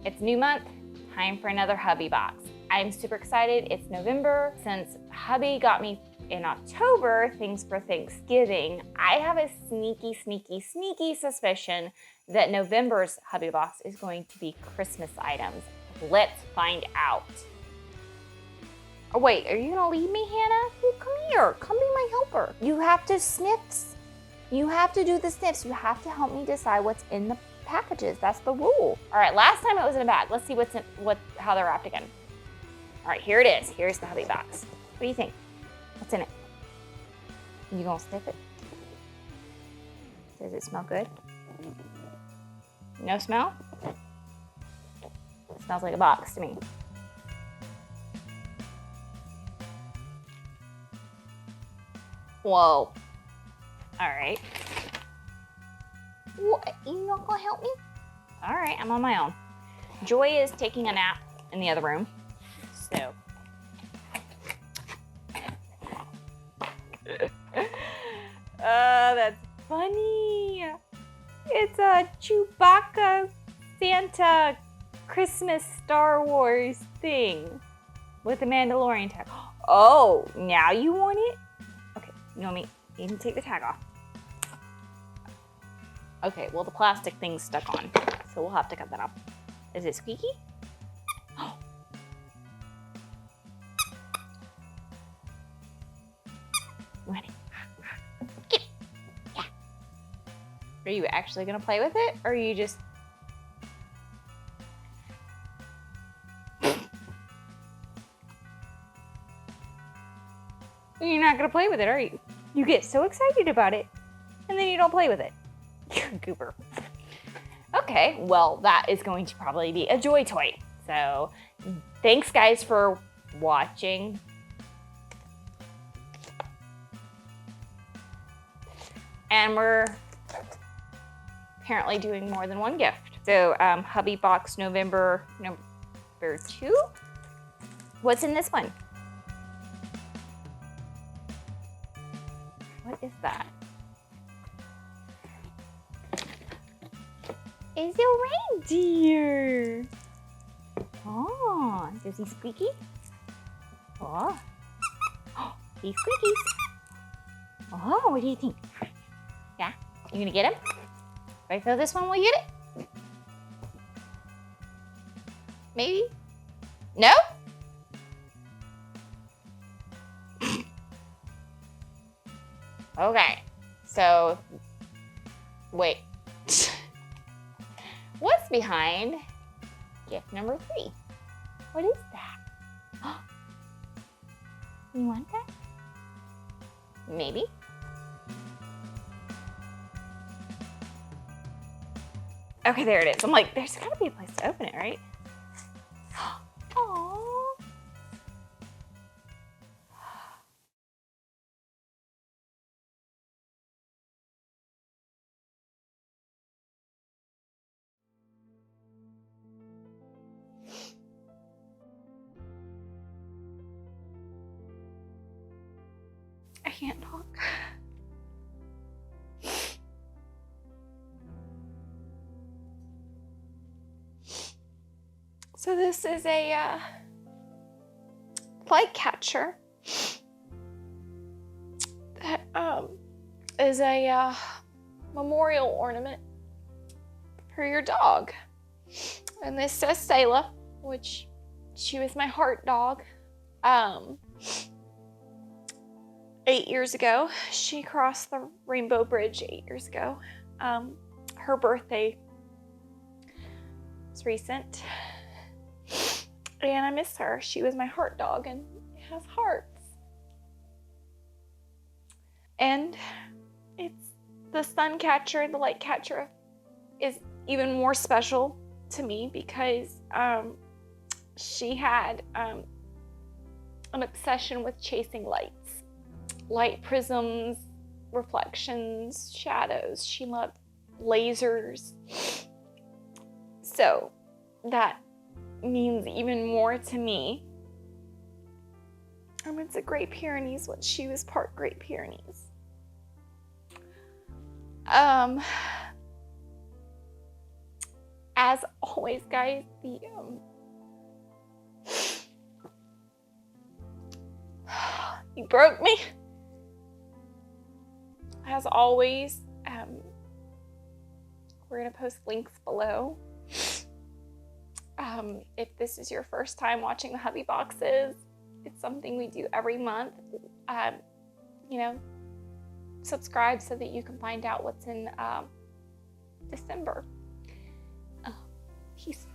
It's new month, time for another Hubby Box. I'm super excited. It's November. Since Hubby got me in October things for Thanksgiving, I have a sneaky suspicion that November's Hubby Box is going to be Christmas items. Let's find out. Oh wait, are you gonna leave me, Hannah? Well, come here, come be my helper. You have to sniffs. You have to do the sniffs. You have to help me decide what's in the packages. That's the rule. All right, last time it was in a bag. Let's see how they're wrapped again. All right, here it is. Here's the Hubby Box. What do you think? What's in it? You gonna sniff it? Does it smell good? No smell? It smells like a box to me. Whoa. All right. What? You not gonna help me? All right, I'm on my own. Joy is taking a nap in the other room. So. That's funny. It's a Chewbacca Santa Christmas Star Wars thing with a Mandalorian tag. Oh, now you want it? Okay, you know me. You can take the tag off. Okay, well the plastic thing's stuck on, so we'll have to cut that off. Is it squeaky? Oh. Ready? Get it. Yeah. Are you actually gonna play with it, or are you just? You're not gonna play with it, are you? You get so excited about it, and then you don't play with it. You're a goober. Okay, well, that is going to probably be a Joy toy. So, thanks guys for watching. And we're apparently doing more than one gift. So, Hubby Box November 2. What's in this one? What is that? It's a reindeer. Oh, is he squeaky? Oh, he's squeakies. Oh, what do you think? Yeah, you gonna get him? If I throw this one, will you get it? Maybe? No? Okay, so, wait. What's behind gift number 3? What is that? You want that? Maybe. Okay, there it is. I'm like, there's gotta be a place to open it, right? Aww. I can't talk. So this is a light catcher that is a memorial ornament for your dog. And this says Selah, which she was my heart dog. 8 years ago, she crossed the Rainbow Bridge 8 years ago. Her birthday was recent. And I miss her. She was my heart dog and it has hearts. And it's the sun catcher, the light catcher is even more special to me because she had an obsession with chasing lights. Light prisms, reflections, shadows. She loved lasers. So that means even more to me. It's a Great Pyrenees, what she was part Great Pyrenees. As always, guys, you broke me. As always, we're going to post links below. If this is your first time watching the Hubby Boxes, it's something we do every month. You know, subscribe so that you can find out what's in December. Peace.